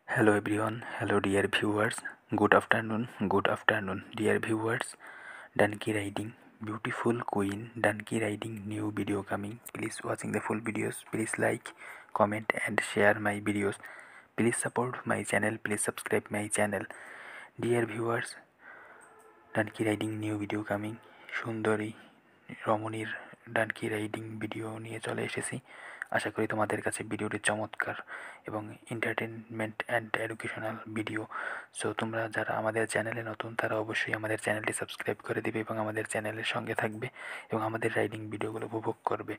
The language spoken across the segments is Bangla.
Hello everyone, hello dear viewers, good afternoon dear viewers. Donkey riding, beautiful queen, donkey riding new video coming. Please watching the full videos, please like, comment and share my videos. Please support my channel, please subscribe my channel. Dear viewers, donkey riding new video coming. সুন্দরী রমণীর ডানকি রাইডিং ভিডিও নিয়ে চলে এসেছি। আশা করি তোমাদের কাছে ভিডিওটি চমৎকার এবং entertainment and educational video. So তোমরা যারা আমাদের চ্যানেলে নতুন তারা অবশ্যই আমাদের চ্যানেলটি সাবস্ক্রাইব করে দিবে এবং আমাদের চ্যানেলের সঙ্গে থাকবে এবং আমাদের রাইডিং ভিডিওগুলো উপভোগ করবে।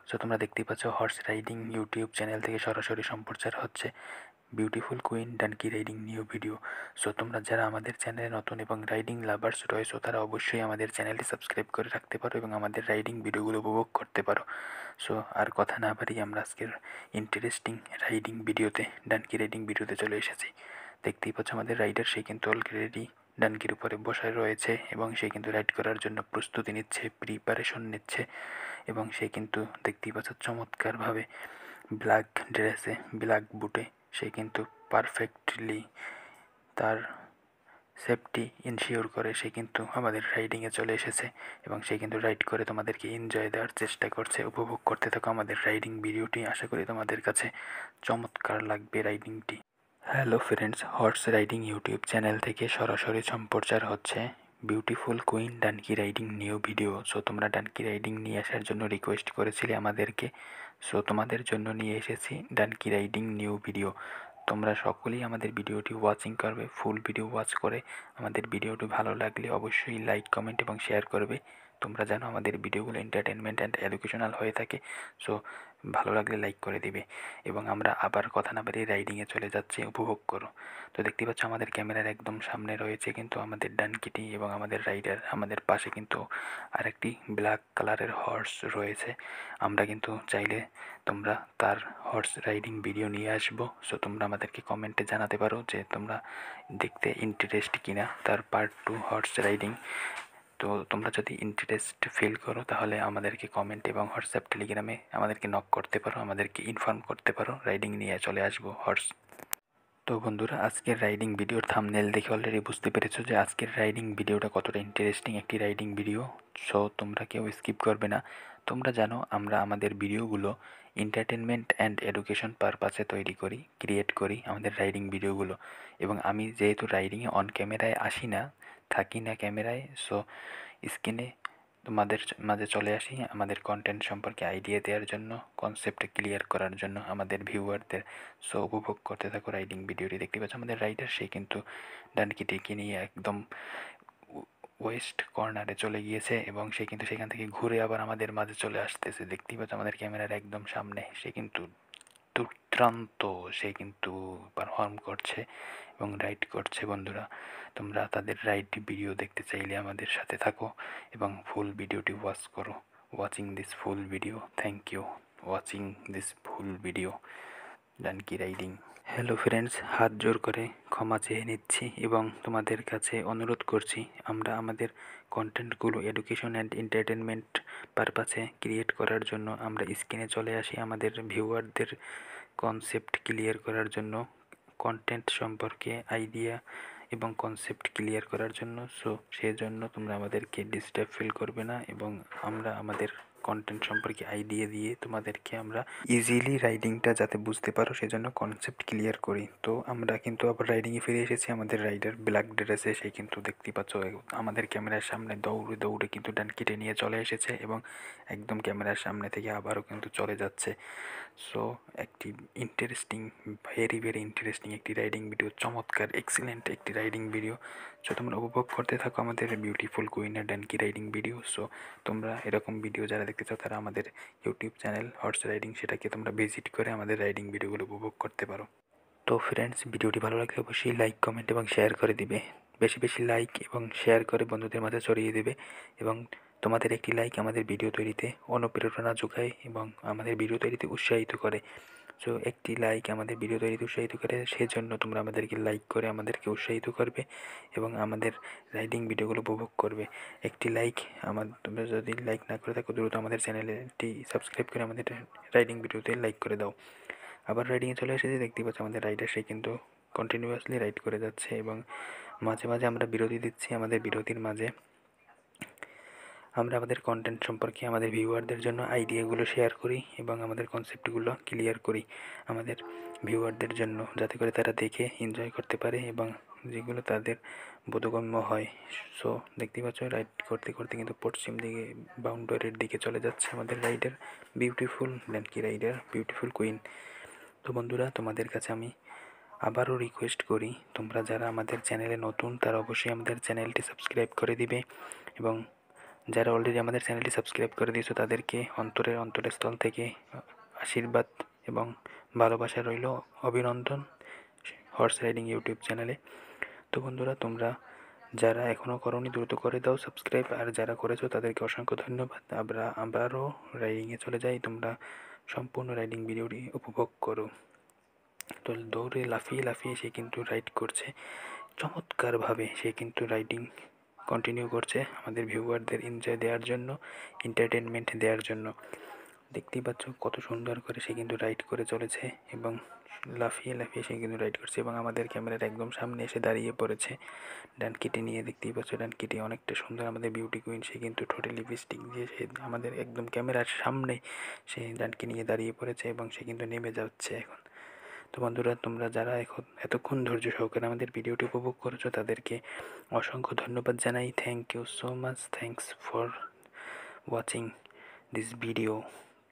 সো তোমরা দেখতেই পাচ্ছ হর্স রাইডিং ইউটিউব চ্যানেল থেকে সরাসরি সম্প্রচার হচ্ছে beautiful queen donkey riding new video. So তোমরা যারা আমাদের চ্যানেলে নতুন এবং রাইডিং লাভার্স রয়েছো তারা অবশ্যই আমাদের চ্যানেলটি সাবস্ক্রাইব করে রাখতে পারো এবং আমাদের রাইডিং ভিডিওগুলো উপভোগ করতে পারো। সো আর কথা না বাড়িয়ে আমরা আজকের ইন্টারেস্টিং রাইডিং ভিডিওতে ডানকি রাইডিং ভিডিওতে চলে এসেছি। দেখতেই পাচ্ছ আমাদের রাইডার সে কিন্তু অলরেডি ডানকির উপরে বসে রয়েছে এবং সে কিন্তু রাইড করার জন্য প্রস্তুতি নিচ্ছে, প্রিপারেশন নিচ্ছে এবং সে কিন্তু দেখতেই পাচ্ছ চমৎকারভাবে ব্ল্যাক ড্রেসে ব্ল্যাক বুটে সে কিন্তু পারফেক্টলি তার সেফটি ইনশিওর করে সে কিন্তু আমাদের রাইডিংয়ে চলে এসেছে এবং সে কিন্তু রাইড করে তোমাদেরকে এনজয় দেওয়ার চেষ্টা করছে। উপভোগ করতে থাকো আমাদের রাইডিং ভিডিওটি, আশা করি তোমাদের কাছে চমৎকার লাগবে রাইডিংটি। Hello friends, horse riding YouTube channel থেকে সরাসরি সম্প্রচার হচ্ছে beautiful queen donkey riding new video. So তোমরা ডানকি রাইডিং নিয়ে আসার জন্য রিকোয়েস্ট করেছিলে আমাদেরকে, সো তোমাদের জন্য নিয়ে এসেছি ডানকি রাইডিং নিউ ভিডিও। তোমরা সকলেই আমাদের ভিডিওটি ওয়াচিং করবে, ফুল ভিডিও ওয়াচ করে আমাদের ভিডিওটি ভালো লাগলে অবশ্যই লাইক, কমেন্ট এবং শেয়ার করবে। তোমরা জানো আমাদের ভিডিওগুলো এন্টারটেনমেন্ট অ্যান্ড এডুকেশনাল হয়ে থাকে, সো ভালো লাগলে লাইক করে দিবে এবং আমরা আবার কথা না বাড়িয়ে রাইডিংয়ে চলে যাচ্ছি, উপভোগ করো। তো দেখতে পাচ্ছ আমাদের ক্যামেরার একদম সামনে রয়েছে কিন্তু আমাদের ডানকিটি এবং আমাদের রাইডার, আমাদের পাশে কিন্তু আরেকটি ব্ল্যাক কালারের হর্স রয়েছে। আমরা কিন্তু চাইলে তোমরা তার হর্স রাইডিং ভিডিও নিয়ে আসবো। সো তোমরা আমাদেরকে কমেন্টে জানাতে পারো যে তোমরা দেখতে ইন্টারেস্ট কিনা তার পার্ট 2 হর্স রাইডিং। তো তোমরা যদি ইন্টারেস্ট ফিল করো তাহলে আমাদেরকে কমেন্ট এবং হোয়াটসঅ্যাপ টেলিগ্রামে আমাদেরকে নক করতে পারো, আমাদেরকে ইনফর্ম করতে পারো, রাইডিং নিয়ে চলে আসবো হর্স। তো বন্ধুরা, আজকের রাইডিং ভিডিওর থাম্বনেল দেখে অলরেডি বুঝতে পেরেছো যে আজকের রাইডিং ভিডিওটা কতটা ইন্টারেস্টিং একটি রাইডিং ভিডিও। সো তোমরা কেউ স্কিপ করবে না। তোমরা জানো আমরা আমাদের ভিডিওগুলো এন্টারটেনমেন্ট অ্যান্ড এডুকেশন পারপাসে তৈরি করি, ক্রিয়েট করি আমাদের রাইডিং ভিডিওগুলো। এবং আমি যেহেতু রাইডিংয়ে অন ক্যামেরায় আসি না, থাকি না ক্যামেরায়, সো স্ক্রিনে তোমাদের মাঝে চলে আসি আমাদের কন্টেন্ট সম্পর্কে আইডিয়া দেওয়ার জন্য, কনসেপ্ট ক্লিয়ার করার জন্য আমাদের ভিউয়ারদের। সো উপভোগ করতে থাকো রাইডিং ভিডিওটি। দেখতে পাচ্ছ আমাদের রাইডার সে কিন্তু ডানকিটিকে নিয়ে একদম ওয়েস্ট কর্নারে চলে গিয়েছে এবং সে কিন্তু সেখান থেকে ঘুরে আবার আমাদের মাঝে চলে আসতেছে। দেখতেই পাচ্ছ আমাদের ক্যামেরার একদম সামনে সে কিন্তু দুর্দান্ত সে কিন্তু পারফর্ম করছে এবং রাইড করছে। বন্ধুরা, তোমরা তাদের রাইড ভিডিও দেখতে চাইলে আমাদের সাথে থাকো এবং ফুল ভিডিওটি ওয়াচ করো। Watching this full video, thank you watching this full video donkey riding. Hello friends, হাত জোর করে ক্ষমা চেয়ে নিচ্ছি এবং তোমাদের কাছে অনুরোধ করছি আমরা আমাদের কন্টেন্টগুলো এডুকেশন অ্যান্ড এন্টারটেনমেন্ট পারপাসে ক্রিয়েট করার জন্য আমরা স্ক্রিনে চলে আসি আমাদের ভিউয়ারদের কনসেপ্ট ক্লিয়ার করার জন্য, কন্টেন্ট সম্পর্কে আইডিয়া এবং কনসেপ্ট ক্লিয়ার করার জন্য। সো সেজন্য তোমরা আমাদেরকে ডিস্টার্ব ফিল করবে না এবং আমরা আমাদের কন্টেন্ট সম্পর্কে আইডিয়া দিয়ে তোমাদেরকে আমরা ইজিলি রাইডিংটা যাতে বুঝতে পারো সেজন্য কনসেপ্ট ক্লিয়ার করি। তো আমরা কিন্তু আবার রাইডিংয়ে ফিরে এসেছি। আমাদের রাইডার ব্ল্যাক ড্রেসে সে কিন্তু দেখতেই পাচ্ছ আমাদের ক্যামেরার সামনে দৌড়ে দৌড়ে কিন্তু ডানকিটে নিয়ে চলে এসেছে এবং একদম ক্যামেরার সামনে থেকে আবারও কিন্তু চলে যাচ্ছে। সো একটি ইন্টারেস্টিং, ভেরি ভেরি ইন্টারেস্টিং একটি রাইডিং ভিডিও, চমৎকার এক্সিলেন্ট একটি রাইডিং ভিডিও। সো তোমরা উপভোগ করতে থাকো আমাদের বিউটিফুল কুইনের ডানকি রাইডিং ভিডিও। সো তোমরা এরকম ভিডিও যারা দেখতে চাও তারা আমাদের ইউটিউব চ্যানেল হর্স রাইডিং সেটাকে তোমরা ভিজিট করে আমাদের রাইডিং ভিডিওগুলো উপভোগ করতে পারো। তো ফ্রেন্ডস, ভিডিওটি ভালো লাগলে অবশ্যই লাইক, কমেন্ট এবং শেয়ার করে দিবে। বেশি বেশি লাইক এবং শেয়ার করে বন্ধুদের মাঝে ছড়িয়ে দেবে এবং তোমাদের একটি লাইক আমাদের ভিডিও তৈরিতে অনুপ্রেরণা যোগায় এবং আমাদের ভিডিও তৈরিতে উৎসাহিত করে। সো একটি লাইক আমাদের ভিডিও তৈরিতে উৎসাহিত করে, সেজন্য তোমরা আমাদেরকে লাইক করে আমাদেরকে উৎসাহিত করবে এবং আমাদের রাইডিং ভিডিওগুলো উপভোগ করবে। একটি লাইক তোমরা যদি লাইক না করে থাকো দ্রুত আমাদের চ্যানেলটি সাবস্ক্রাইব করে আমাদের রাইডিং ভিডিওতে লাইক করে দাও। আবার রাইডিংয়ে চলে এসেছে, দেখতেই পাচ্ছ আমাদের রাইডার সে কিন্তু কন্টিনিউয়াসলি রাইড করে যাচ্ছে এবং মাঝে মাঝে আমরা বিরতি দিচ্ছি। আমাদের বিরতির মাঝে আমরা আমাদের কন্টেন্ট সম্পর্কে আমাদের ভিউয়ারদের জন্য আইডিয়াগুলো শেয়ার করি এবং আমাদের কনসেপ্টগুলো ক্লিয়ার করি আমাদের ভিউয়ারদের জন্য, যাতে করে তারা দেখে এনজয় করতে পারে এবং যেগুলো তাদের বোধগম্য হয়। সো দেখতেই পাচ্ছ রাইড করতে করতে কিন্তু পশ্চিম দিকে বাউন্ডারির দিকে চলে যাচ্ছে আমাদের rider, beautiful donkey rider, beautiful queen. তো বন্ধুরা, তোমাদের কাছে আমি আবারও রিকোয়েস্ট করি, তোমরা যারা আমাদের চ্যানেলে নতুন তারা অবশ্যই আমাদের চ্যানেলটি সাবস্ক্রাইব করে দিবে এবং যারা অলরেডি আমাদের চ্যানেলটি সাবস্ক্রাইব করে দিয়েছো তাদেরকে অন্তরের স্থল থেকে আশীর্বাদ এবং ভালোবাসা রইল, অভিনন্দন হর্স রাইডিং ইউটিউব চ্যানেলে। তো বন্ধুরা, তোমরা যারা এখনও করোনি দ্রুত করে দাও সাবস্ক্রাইব, আর যারা করেছো তাদেরকে অসংখ্য ধন্যবাদ। আমরা আবারও রাইডিংয়ে চলে যাই, তোমরা সম্পূর্ণ রাইডিং ভিডিওটি উপভোগ করো। তো দৌড়ে লাফিয়ে লাফিয়ে সে কিন্তু রাইড করছে চমৎকারভাবে, সে কিন্তু রাইডিং কন্টিনিউ করছে আমাদের ভিউয়ারদের এনজয় দেওয়ার জন্য, এন্টারটেনমেন্ট দেওয়ার জন্য। দেখতেই পাচ্ছ কত সুন্দর করে সে কিন্তু রাইড করে চলেছে এবং লাফিয়ে লাফিয়ে সে কিন্তু রাইড করছে এবং আমাদের ক্যামেরার একদম সামনে এসে দাঁড়িয়ে পড়েছে ডানকিটি নিয়ে। দেখতেই পাচ্ছ ডানকিটি অনেকটা সুন্দর, আমাদের বিউটি কুইন। সে কিন্তু ঠোঁটে লিপস্টিক দিয়ে সে আমাদের একদম ক্যামেরার সামনে সে ডানকি নিয়ে দাঁড়িয়ে পড়েছে এবং সে কিন্তু নেমে যাচ্ছে এখন। তো বন্ধুরা, তোমরা যারা এতক্ষণ ধৈর্য সহকারে আমাদের ভিডিওটি উপভোগ করেছো তাদেরকে অসংখ্য ধন্যবাদ জানাই। Thank you so much, thanks for watching this video.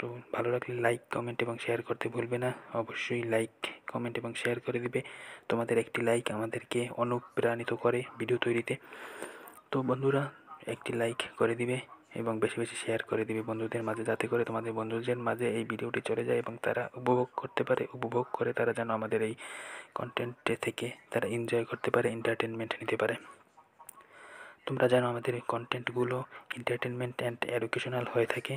তো ভালো লাগলে লাইক, কমেন্ট এবং শেয়ার করতে ভুলবে না। অবশ্যই লাইক, কমেন্ট এবং শেয়ার করে দিবে। তোমাদের একটি লাইক আমাদেরকে অনুপ্রাণিত করে ভিডিও তৈরিতে। তো বন্ধুরা, একটি লাইক করে দিবে এবং বেশি বেশি শেয়ার করে দিবে বন্ধুদের মাঝে, যাতে করে তোমাদের বন্ধুদের মাঝে এই ভিডিওটি চলে যায় এবং তারা উপভোগ করতে পারে, উপভোগ করে তারা যেন আমাদের এই কন্টেন্টে থেকে তারা এনজয় করতে পারে, এন্টারটেনমেন্ট নিতে পারে। তোমরা জানো আমাদের এই কন্টেন্টগুলো এন্টারটেনমেন্ট অ্যান্ড এডুকেশনাল হয়ে থাকে।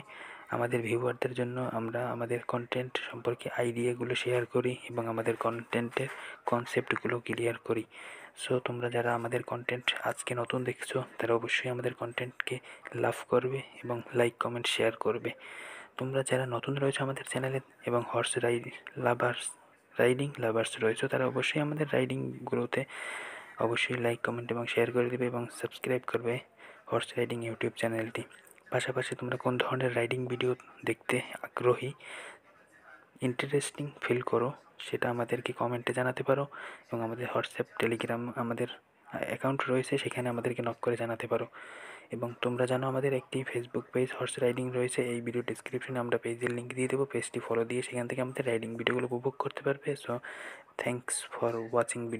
আমাদের ভিউয়ারদের জন্য আমরা আমাদের কন্টেন্ট সম্পর্কে আইডিয়াগুলো শেয়ার করি এবং আমাদের কন্টেন্টের কনসেপ্টগুলো ক্লিয়ার করি। সো তোমরা যারা আমাদের কন্টেন্ট আজকে নতুন দেখছো তারা অবশ্যই আমাদের কন্টেন্টকে লাভ করবে এবং লাইক, কমেন্ট, শেয়ার করবে। তোমরা যারা নতুন রয়েছো আমাদের চ্যানেলে এবং রাইডিং লাভার্স রয়েছো তারা অবশ্যই আমাদের রাইডিংগুলোতে অবশ্যই লাইক, কমেন্ট এবং শেয়ার করে দেবে এবং সাবস্ক্রাইব করবে হর্স রাইডিং ইউটিউব চ্যানেলটি। পাশাপাশি তোমরা কোন ধরনের রাইডিং ভিডিও দেখতে আগ্রহী, ইন্টারেস্টিং ফিল করো, সেটা আমাদেরকে কমেন্টে জানাতে পারো এবং আমাদের হোয়াটসঅ্যাপ, টেলিগ্রাম আমাদের অ্যাকাউন্ট রয়েছে, সেখানে আমাদেরকে নক করে জানাতে পারো। এবং তোমরা জানো আমাদের একটি ফেসবুক পেজ হর্স রাইডিং রয়েছে, এই ভিডিও ডিসক্রিপশনে আমরা পেজের লিঙ্ক দিয়ে দেবো। পেজটি ফলো দিয়ে সেখান থেকে আমাদের রাইডিং ভিডিওগুলো উপভোগ করতে পারবে। So thanks for watching video.